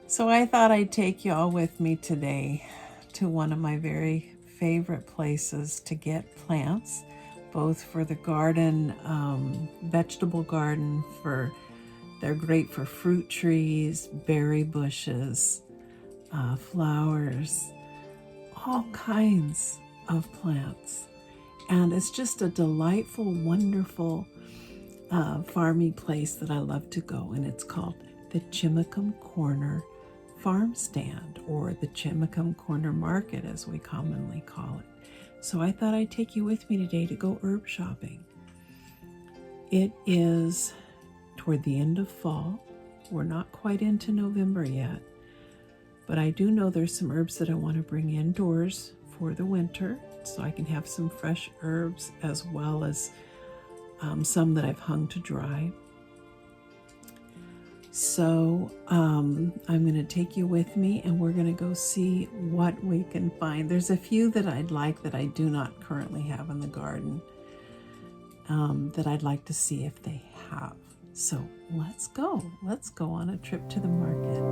So I thought I'd take you all with me today to one of my very favorite places to get plants, both for the garden, vegetable garden. They're great for fruit trees, berry bushes, flowers, all kinds of plants. And it's just a delightful, wonderful farming place that I love to go, and it's called the Chimacum Corner Farmstand, or the Chimacum Corner Market as we commonly call it. So I thought I'd take you with me today to go herb shopping. It is toward the end of fall. We're not quite into November yet, but I do know there's some herbs that I want to bring indoors for the winter, so I can have some fresh herbs as well as some that I've hung to dry. So I'm going to take you with me, and we're going to go see what we can find. There's a few that I'd like that I do not currently have in the garden that I'd like to see if they have. So let's go. Let's go on a trip to the market.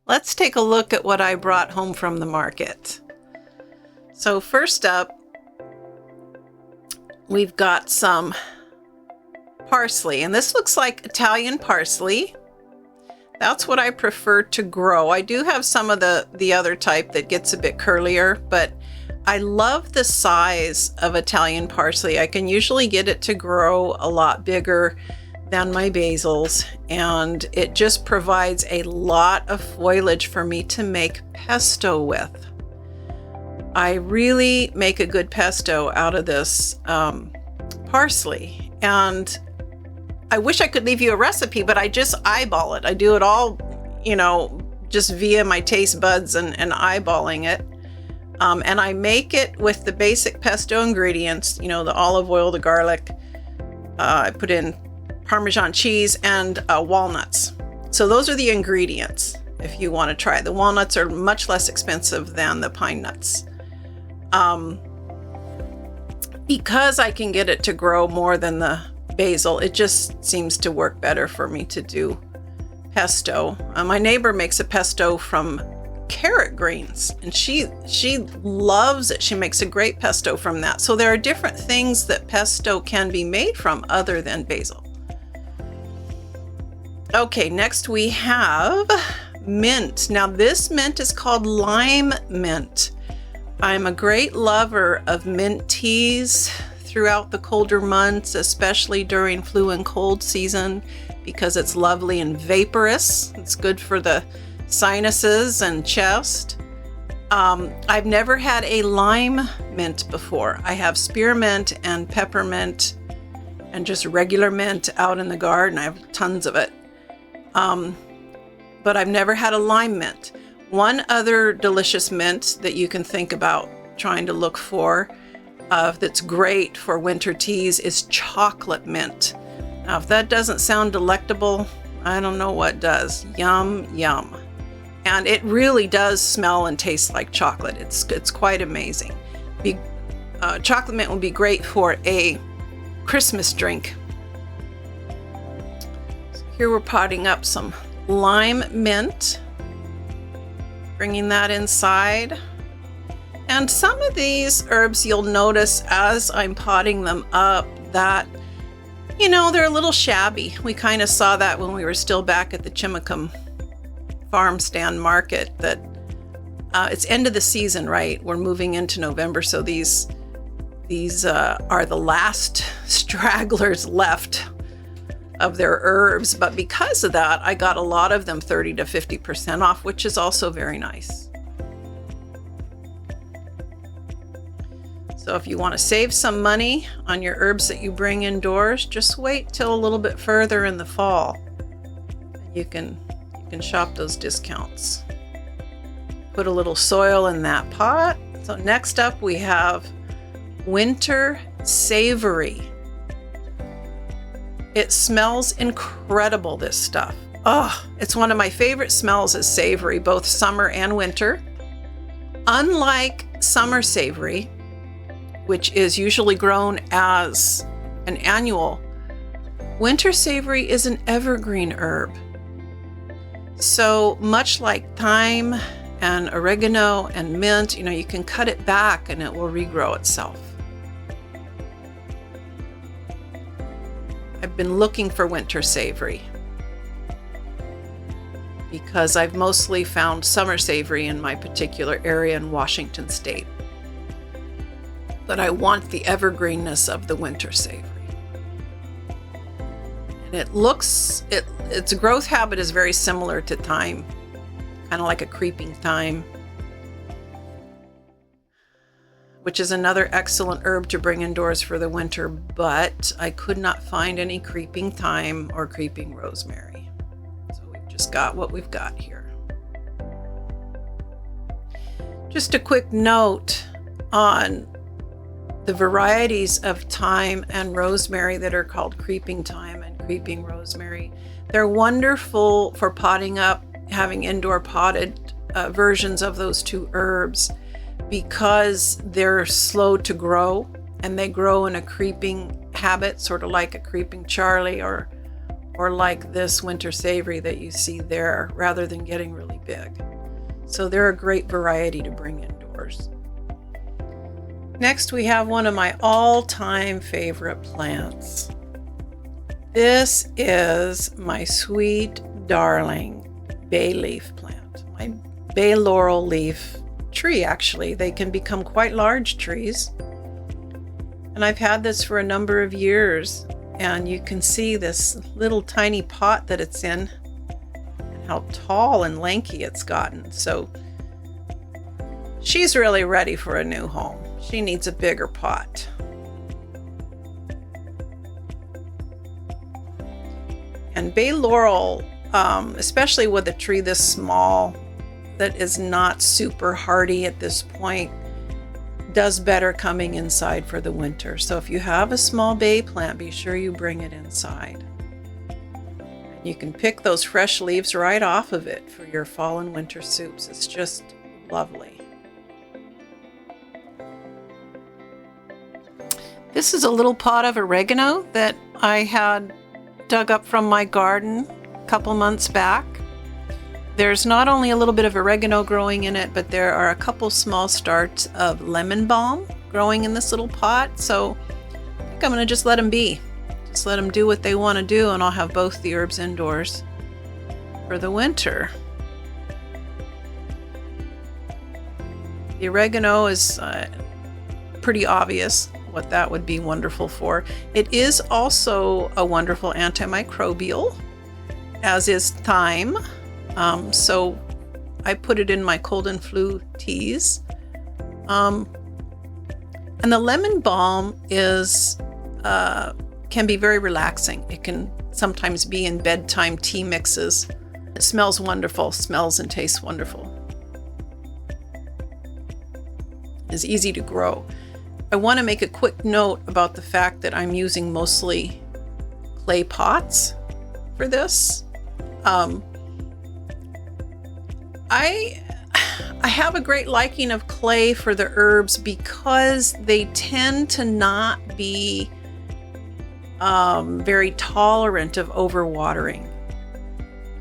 Let's take a look at what I brought home from the market. So first up, we've got some parsley, and this looks like Italian parsley. That's what I prefer to grow. I do have some of the other type that gets a bit curlier, but I love the size of Italian parsley. I can usually get it to grow a lot bigger than my basils, and it just provides a lot of foliage for me to make pesto with. I really make a good pesto out of this parsley, and I wish I could leave you a recipe, but I just eyeball it. I do it all, just via my taste buds and eyeballing it. And I make it with the basic pesto ingredients, the olive oil, the garlic. I put in Parmesan cheese and walnuts. So those are the ingredients if you want to try. The walnuts are much less expensive than the pine nuts. Because I can get it to grow more than the basil, it just seems to work better for me to do pesto. My neighbor makes a pesto from carrot greens, and she loves it. She makes a great pesto from that. So there are different things that pesto can be made from other than basil. Okay, next we have mint. Now this mint is called lime mint. I'm a great lover of mint teas throughout the colder months, especially during flu and cold season, because it's lovely and vaporous. It's good for the sinuses and chest. I've never had a lime mint before. I have spearmint and peppermint and just regular mint out in the garden. I have tons of it. But I've never had a lime mint. One other delicious mint that you can think about trying to look for that's great for winter teas is chocolate mint. Now, if that doesn't sound delectable, I don't know what does. Yum, yum. And it really does smell and taste like chocolate. It's quite amazing. Chocolate mint would be great for a Christmas drink. So here we're potting up some lime mint, bringing that inside. And some of these herbs, you'll notice as I'm potting them up that, you know, they're a little shabby. We kind of saw that when we were still back at the Chimacum Farmstand market, that it's end of the season, right? We're moving into November, so these are the last stragglers left of their herbs. But because of that, I got a lot of them 30 to 50% off, which is also very nice. So if you want to save some money on your herbs that you bring indoors, just wait till a little bit further in the fall. You can shop those discounts. Put a little soil in that pot. So next up we have winter savory. It smells incredible, this stuff. Oh, it's one of my favorite smells is savory, both summer and winter. Unlike summer savory, which is usually grown as an annual, winter savory is an evergreen herb. So much like thyme and oregano and mint, you know, you can cut it back and it will regrow itself. I've been looking for winter savory because I've mostly found summer savory in my particular area in Washington State. But I want the evergreenness of the winter savory. And its growth habit is very similar to thyme, kind of like a creeping thyme, which is another excellent herb to bring indoors for the winter, but I could not find any creeping thyme or creeping rosemary. So we've just got what we've got here. Just a quick note on the varieties of thyme and rosemary that are called creeping thyme and creeping rosemary. They're wonderful for potting up, having indoor potted versions of those two herbs because they're slow to grow and they grow in a creeping habit, sort of like a creeping Charlie or like this winter savory that you see there, rather than getting really big. So they're a great variety to bring indoors. Next, we have one of my all-time favorite plants. This is my sweet, darling bay leaf plant. My bay laurel leaf tree, actually. They can become quite large trees. And I've had this for a number of years. And you can see this little tiny pot that it's in and how tall and lanky it's gotten. So she's really ready for a new home. She needs a bigger pot. And bay laurel, especially with a tree this small that is not super hardy at this point, does better coming inside for the winter. So if you have a small bay plant, be sure you bring it inside. You can pick those fresh leaves right off of it for your fall and winter soups. It's just lovely. This is a little pot of oregano that I had dug up from my garden a couple months back. There's not only a little bit of oregano growing in it, but there are a couple small starts of lemon balm growing in this little pot. So I think I'm going to just let them be. Just let them do what they want to do, and I'll have both the herbs indoors for the winter. The oregano is pretty obvious what that would be wonderful for. It is also a wonderful antimicrobial, as is thyme. So I put it in my cold and flu teas. And the lemon balm is can be very relaxing. It can sometimes be in bedtime tea mixes. It smells wonderful, smells and tastes wonderful. It's easy to grow. I want to make a quick note about the fact that I'm using mostly clay pots for this. I have a great liking of clay for the herbs because they tend to not be very tolerant of overwatering.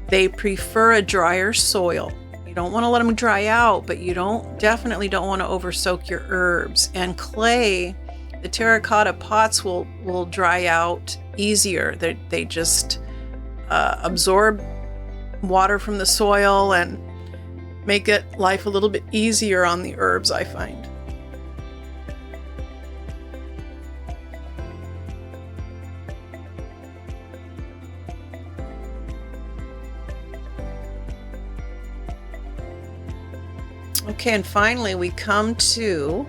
They prefer a drier soil. You don't want to let them dry out, but you definitely don't want to over soak your herbs. And clay, the terracotta pots will dry out easier. They just absorb water from the soil and make life a little bit easier on the herbs, I find. Okay, and finally we come to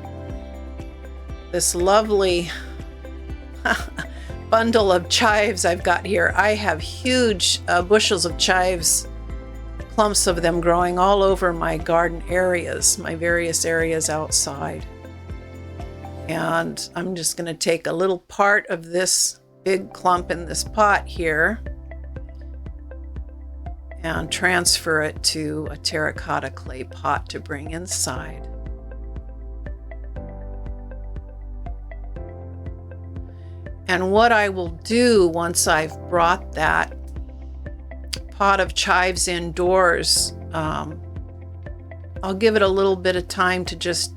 this lovely bundle of chives I've got here. I have huge bushels of chives, clumps of them growing all over my garden areas, my various areas outside. And I'm just going to take a little part of this big clump in this pot here and transfer it to a terracotta clay pot to bring inside. And what I will do once I've brought that pot of chives indoors, I'll give it a little bit of time to just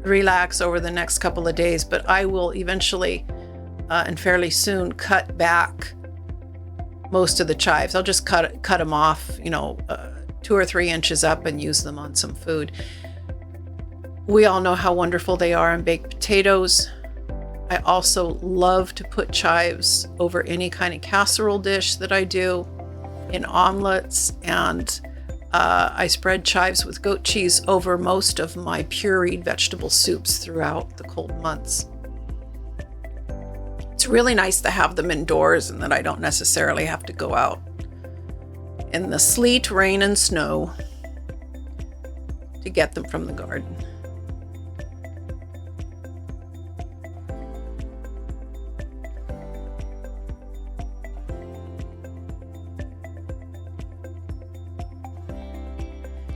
relax over the next couple of days, but I will eventually and fairly soon cut back most of the chives. I'll just cut them off, 2 or 3 inches up and use them on some food. We all know how wonderful they are in baked potatoes. I also love to put chives over any kind of casserole dish that I do, in omelets, and I spread chives with goat cheese over most of my pureed vegetable soups throughout the cold months. It's really nice to have them indoors and that I don't necessarily have to go out in the sleet, rain, and snow to get them from the garden.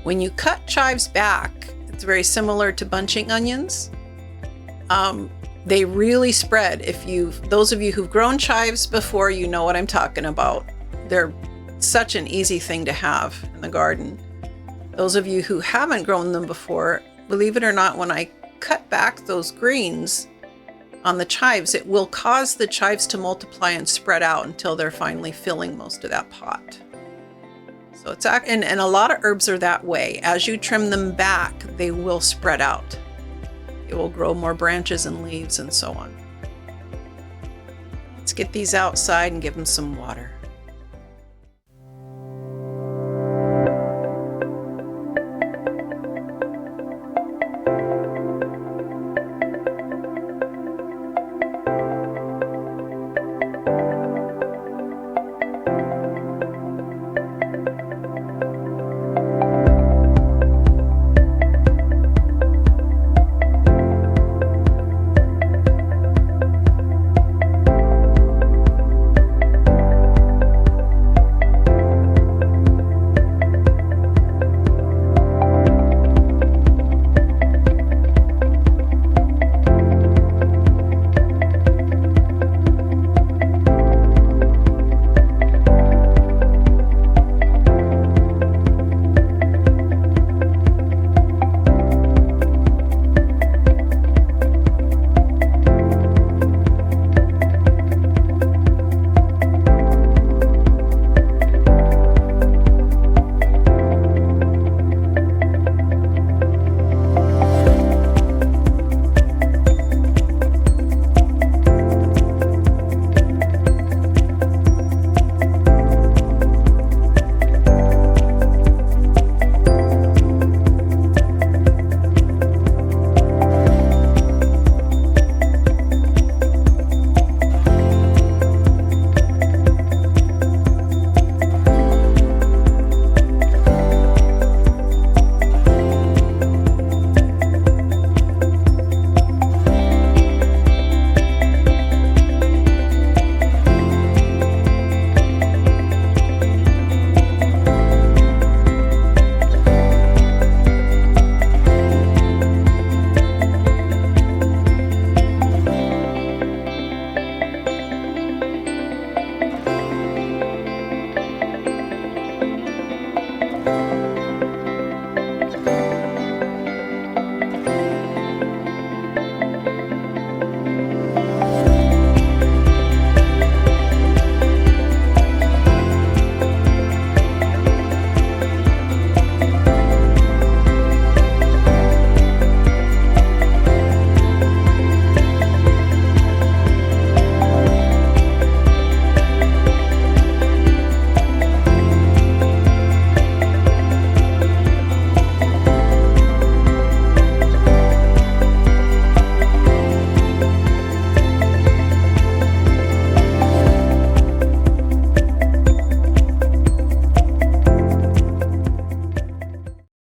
When you cut chives back, it's very similar to bunching onions. They really spread. Those of you who've grown chives before, you know what I'm talking about. They're such an easy thing to have in the garden. Those of you who haven't grown them before, believe it or not, when I cut back those greens on the chives, it will cause the chives to multiply and spread out until they're finally filling most of that pot. So it's and a lot of herbs are that way. As you trim them back, they will spread out. It will grow more branches and leaves and so on. Let's get these outside and give them some water.